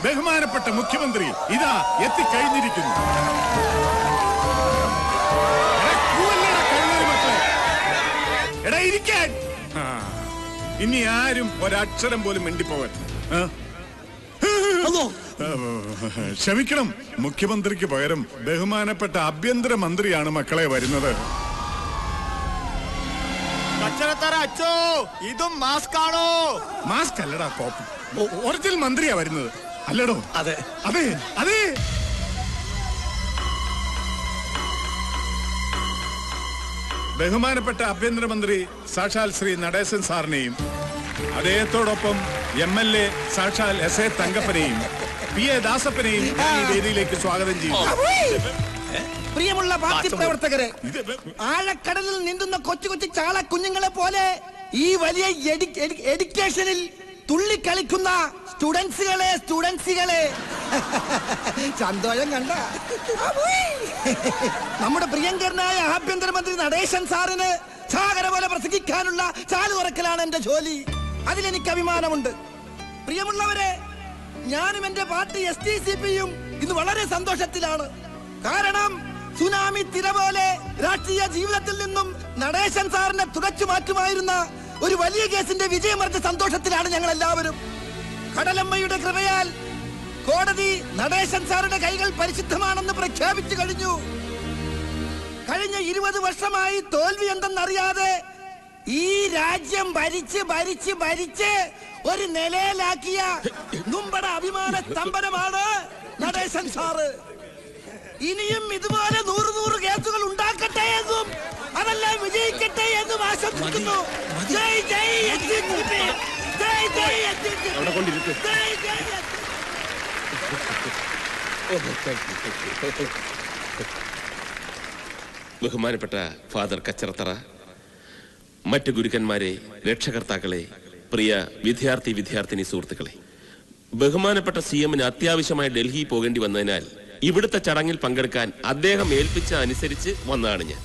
ബഹുമാനപ്പെട്ട മുഖ്യമന്ത്രി ഇതാ എത്തിക്കഴിഞ്ഞിരിക്കുന്നു. എടാ ഇരിക്കാൻ. ഇനി ആരും ഒരക്ഷരം പോലും മിണ്ടിപ്പോവൻ. ക്ഷമിക്കണം, മുഖ്യമന്ത്രിക്ക് പകരം ബഹുമാനപ്പെട്ട ആഭ്യന്തര മന്ത്രിയാണ് മക്കളെ വരുന്നത്. അച്ഛോ, ഇതും മാസ്ക് ആണോ? മാസ്ക് അല്ലടാ, കോപ്പി. ഒറിജിനൽ മന്ത്രിയാ വരുന്നത്, അല്ലടോ? അതെ അതെ അതെ. ബഹുമാനപ്പെട്ട ആഭ്യന്തരമന്ത്രി സാക്ഷാൽ ശ്രീ നടേശൻ സാറിനെയും അദ്ദേഹത്തോടൊപ്പം MLA സാക്ഷാൽ SA തങ്കപ്പനെയും PA ദാസപ്പനെയും ഈ വേദിയിലേക്ക് സ്വാഗതം ചെയ്യുന്നു. പ്രിയമുള്ള പാർട്ടി പ്രവർത്തകരെ, ആഴക്കടലിൽ നീന്തുന്ന കൊച്ചു കൊച്ചു ചാള കുഞ്ഞുങ്ങളെ പോലെ ഈ വലിയ എഡ്യൂക്കേഷനിൽ തുള്ളിക്കളിക്കുന്ന സ്റ്റുഡൻസുകളെ സന്തോഷം കണ്ട നമ്മുടെ പ്രിയങ്കരനായ ആഭ്യന്തരമന്ത്രി നടേശൻ സാറിന് സാഗര പോലെ പ്രസംഗിക്കാനുള്ള ചാലു തുറക്കലാണ് എന്റെ ജോലി. അതിലെനിക്ക് അഭിമാനമുണ്ട്. പ്രിയമുള്ളവരെ, ഞാനും എന്റെ പാർട്ടി STCPയും ഇന്ന് വളരെ സന്തോഷത്തിലാണ്. കാരണം സുനാമി തിര പോലെ രാഷ്ട്രീയ ജീവിതത്തിൽ നിന്നും നടേശൻ സാറിനെ തുടച്ചു മാറ്റുമായിരുന്ന ഒരു വലിയ കേസിന്റെ വിജയമറിഞ്ഞ സന്തോഷത്തിലാണ് ഞങ്ങൾ എല്ലാവരും. കടലമ്മയുടെ കൃപയാൽ കോടതി നടേശൻ സാറിന്റെ കൈകൾ പരിശുദ്ധമാണെന്ന് പ്രഖ്യാപിച്ചു കഴിഞ്ഞു. കഴിഞ്ഞ 20 വർഷമായി തോൽവി എന്തെന്നറിയാതെ ഈ രാജ്യം ഭരിച്ച് ഒരു നിലയിലാക്കിയ നമ്മുടെ അഭിമാന സ്തംഭനമാണ് നടേശൻ സാറ്. ഇനിയും ഇതുപോലെ 100 കേസുകൾ ഉണ്ടാക്കട്ടെ എന്നും അതെല്ലാം വിജയിക്കട്ടെ എന്നും ആശംസിക്കുന്നു. ജയ് ജയ് STCP, ജയ് ജയ് STCP, ജയ് ജയ്. ബഹുമാനപ്പെട്ട ഫാദർ കച്ചറത്തറ, മറ്റു ഗുരുക്കന്മാരെ, രക്ഷകർത്താക്കളെ, പ്രിയ വിദ്യാർത്ഥിനി സുഹൃത്തുക്കളെ, ബഹുമാനപ്പെട്ട CMന് അത്യാവശ്യമായി ഡൽഹി പോകേണ്ടി വന്നതിനാൽ ഇവിടുത്തെ ചടങ്ങിൽ പങ്കെടുക്കാൻ അദ്ദേഹം ഏൽപ്പിച്ച അനുസരിച്ച് വന്നതാണ് ഞാൻ.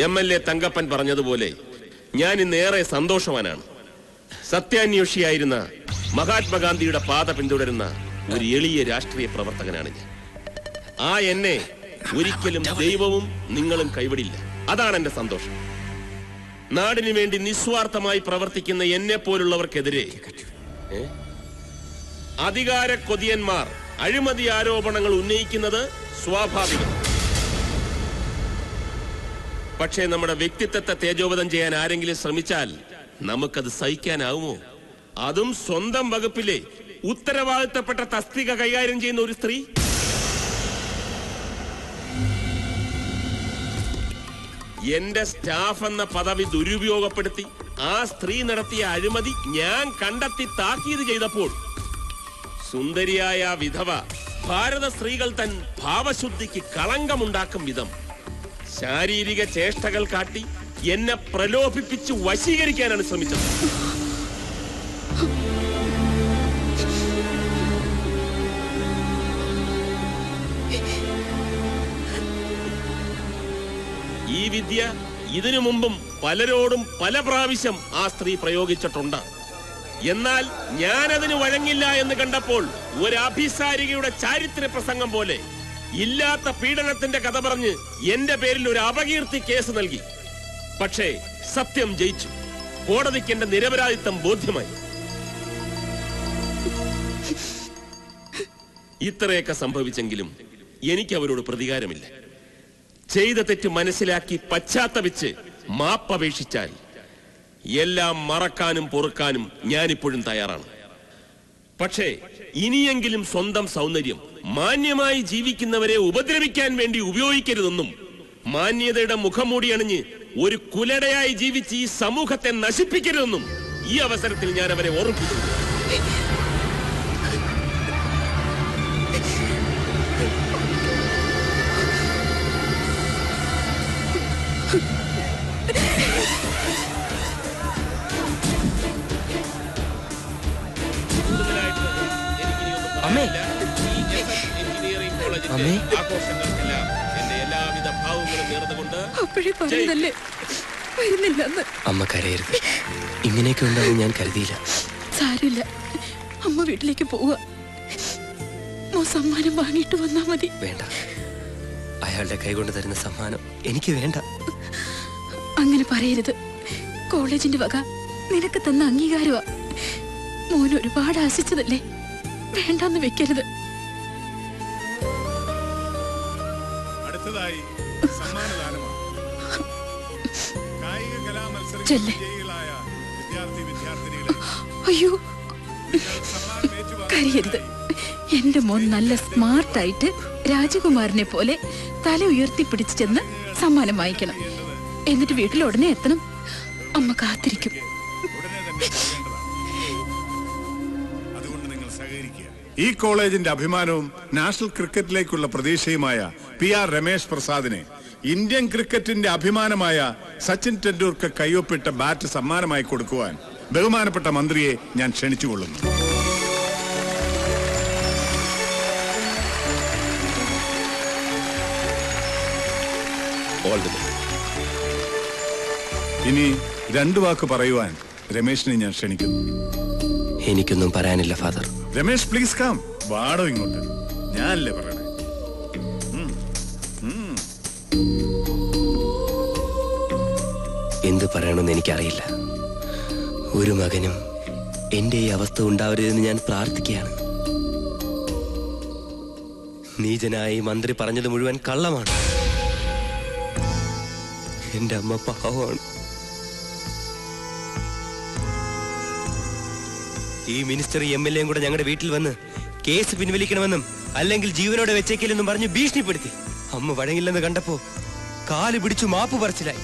MLA തങ്കപ്പൻ പറഞ്ഞതുപോലെ ഞാൻ ഇന്നേറെ സന്തോഷവാനാണ്. സത്യാന്വേഷിയായിരുന്ന മഹാത്മാഗാന്ധിയുടെ പാത പിന്തുടരുന്ന ഒരു എളിയ രാഷ്ട്രീയ പ്രവർത്തകനാണ് ഞാൻ. ആ എന്നെ ഒരിക്കലും ദൈവവും നിങ്ങളും കൈവിടില്ല. അതാണ് എന്റെ സന്തോഷം. നാടിനു വേണ്ടി നിസ്വാർത്ഥമായി പ്രവർത്തിക്കുന്ന എന്നെ പോലുള്ളവർക്കെതിരെ അധികാര കൊതിയന്മാർ അഴിമതി ആരോപണങ്ങൾ ഉന്നയിക്കുന്നത് സ്വാഭാവികം. പക്ഷേ നമ്മുടെ വ്യക്തിത്വത്തെ തേജോവധം ചെയ്യാൻ ആരെങ്കിലും ശ്രമിച്ചാൽ നമുക്കത് സഹിക്കാനാവുമോ? അതും സ്വന്തം വകുപ്പിലെ ഉത്തരവാദിത്തപ്പെട്ട തസ്തിക കൈകാര്യം ചെയ്യുന്ന ഒരു സ്ത്രീ. എന്റെ സ്റ്റാഫ് എന്ന പദവി ദുരുപയോഗപ്പെടുത്തി ആ സ്ത്രീ നടത്തിയ അഴിമതി ഞാൻ കണ്ടെത്തി താക്കീത് ചെയ്തപ്പോൾ സുന്ദരിയായ വിധവ ഭാരത സ്ത്രീകൾ തൻ ഭാവശുദ്ധിക്ക് കളങ്കമുണ്ടാക്കും വിധം ശാരീരിക ചേഷ്ടകൾ കാട്ടി എന്നെ പ്രലോഭിപ്പിച്ച് വശീകരിക്കാനാണ് ശ്രമിച്ചത്. ഈ വിദ്യ ഇതിനു മുമ്പും പലരോടും പല പ്രാവശ്യം ആ സ്ത്രീ പ്രയോഗിച്ചിട്ടുണ്ട്. എന്നാൽ ഞാനതിന് വഴങ്ങില്ല എന്ന് കണ്ടപ്പോൾ ഒരു അഭിസാരികയുടെ ചാരിത്ര പ്രസംഗം പോലെ ഇല്ലാത്ത പീഡനത്തിന്റെ കഥ പറഞ്ഞ് എന്റെ പേരിൽ ഒരു അപകീർത്തി കേസ് നൽകി. പക്ഷേ സത്യം ജയിച്ചു. കോടതിക്ക് എന്റെ നിരപരാധിത്വം ബോധ്യമായി. ഇത്രയൊക്കെ സംഭവിച്ചെങ്കിലും എനിക്ക് അവരോട് പ്രതികാരമില്ല. ചെയ്ത തെറ്റ് മനസ്സിലാക്കി പശ്ചാത്തപിച്ച് മാപ്പപേക്ഷിച്ചാൽ എല്ലാം മറക്കാനും പൊറുക്കാനും ഞാനിപ്പോഴും തയ്യാറാണ്. പക്ഷേ ഇനിയെങ്കിലും സ്വന്തം സൗന്ദര്യം മാന്യമായി ജീവിക്കുന്നവരെ ഉപദ്രവിക്കാൻ വേണ്ടി ഉപയോഗിക്കരുതെന്നും മാന്യതയുടെ മുഖംമൂടി അണിഞ്ഞ് ഒരു കുലടയായി ജീവിച്ച് ഈ സമൂഹത്തെ നശിപ്പിക്കരുതെന്നും ഈ അവസരത്തിൽ ഞാൻ അവരെ ഓർമ്മിപ്പിക്കുന്നു. ആഘോഷങ്ങൾക്കെല്ലാം എന്റെ എല്ലാവിധ ഭാവങ്ങളും നേർന്നുകൊണ്ട് അമ്മ കരയരുത്. ഇങ്ങനെയൊക്കെ ഉണ്ടാവും ഞാൻ കരുതിയില്ല. സാരമില്ല, അമ്മ വീട്ടിലേക്ക് പോവുക. സമ്മാനം വാങ്ങിയിട്ട് വന്നാ മതി. വേണ്ട, അയാളുടെ കൈകൊണ്ട് തരുന്ന സമ്മാനം എനിക്ക് വേണ്ട. അങ്ങനെ പറയരുത്. കോളേജിന്റെ വക നിനക്ക് തന്ന അംഗീകാരമാ. മോൻ ഒരുപാട് ആശിച്ചതല്ലേ, വേണ്ടെന്ന് വെക്കരുത്. അടുത്തതായി സമ്മാനദാനമാണ്. കായിക കലാമത്സരങ്ങളിൽ ചെല്ല്. വിജയികളായ വിദ്യാർത്ഥിനികളെ അയ്യോ, സമ്മാനം ഏറ്റുവാങ്ങുന്നതിനായി കരയരുത്. എന്റെ മോൻ നല്ല സ്മാർട്ടായിട്ട് രാജകുമാരനെ പോലെ തല ഉയർത്തിപ്പിടിച്ച് ചെന്ന് സമ്മാനം വാങ്ങിക്കണം. എന്നിട്ട് വീട്ടിൽ ഉടനെ എത്തണം. അമ്മ കാത്തിരിക്കും. ഉടനെ തന്നെ പോകേണ്ടതാണ്. അതുകൊണ്ട് നിങ്ങൾ സഹകരിക്കുക. ഈ കോളേജിന്റെ അഭിമാനവും നാഷണൽ ക്രിക്കറ്റിലേക്കുള്ള പ്രതീക്ഷയുമായ PR രമേശ് പ്രസാദിനെ ഇന്ത്യൻ ക്രിക്കറ്റിന്റെ അഭിമാനമായ സച്ചിൻ ടെണ്ടുൽക്കർ കയ്യൊപ്പിട്ട ബാറ്റ് സമ്മാനമായി കൊടുക്കുവാൻ ബഹുമാനപ്പെട്ട മന്ത്രിയെ ഞാൻ ക്ഷണിച്ചുകൊള്ളുന്നു. ഇനി 2 വാക്ക് പറയുവാൻ രമേശിനെ ഞാൻ ക്ഷണിക്കുന്നു. എനിക്കൊന്നും പറയാനില്ല ഫാദർ. Ramesh please come. വാടോ ഇങ്ങോട്ട്. ഞാനല്ലേ പറയണേ. എന്ത് പറയണമെന്ന് എനിക്കറിയില്ല. ഒരു മകനും എന്റെ ഈ അവസ്ഥ ഉണ്ടാവരുതെന്ന് ഞാൻ പ്രാർത്ഥിക്കുകയാണ്. നീചനായി മന്ത്രി പറഞ്ഞത് മുഴുവൻ കള്ളമാണ്. എന്റെ അമ്മ പാവമാണ്. ഈ മിനിസ്റ്റർ MLA കൂടെ ഞങ്ങളുടെ വീട്ടിൽ വന്ന് കേസ് പിൻവലിക്കണമെന്നും അല്ലെങ്കിൽ ജീവനോടെ വെച്ചേക്കില്ലെന്നും പറഞ്ഞ് ഭീഷണിപ്പെടുത്തി. അമ്മ വഴങ്ങില്ലെന്ന് കണ്ടപ്പോ കാല് പിടിച്ചു മാപ്പ് പറച്ചിലായി.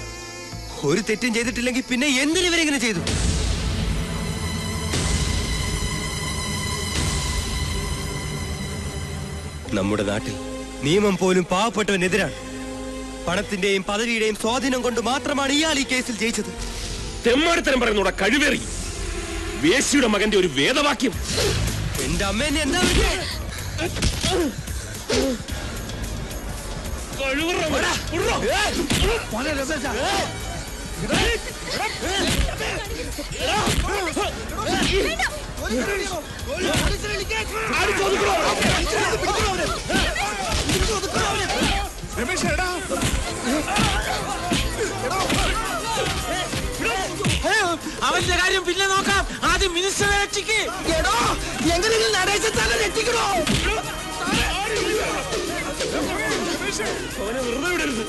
ഒരു തെറ്റും ചെയ്തിട്ടില്ലെങ്കിൽ പിന്നെ എന്തിനു ഇവരെങ്ങനെ ചെയ്തു? നമ്മുടെ നാട്ടിൽ നിയമം പോലും പാവപ്പെട്ടവനെതിരാണ്. പണത്തിന്റെയും പദവിയുടെയും സ്വാധീനം കൊണ്ട് മാത്രമാണ് ഇയാൾ ഈ കേസിൽ ജയിച്ചത്. തെമ്മാടിത്തരം പറയുന്നൂടെ കഴിവേറി. വേശിയുടെ മകന്റെ ഒരു വേദവാക്യം. എന്റെ അമ്മേനെ എന്താ രമേശ് എടാ, അവന്റെ കാര്യം പിന്നെ നോക്കാം. ആദ്യം മിനിസ്റ്ററെ രക്ഷിക്ക്. എടോ, എങ്ങനെയെങ്കിലും നടേശൻ സാറിനെ രക്ഷിക്കണോ? അവനെ വെറുതെ വിടരുത്.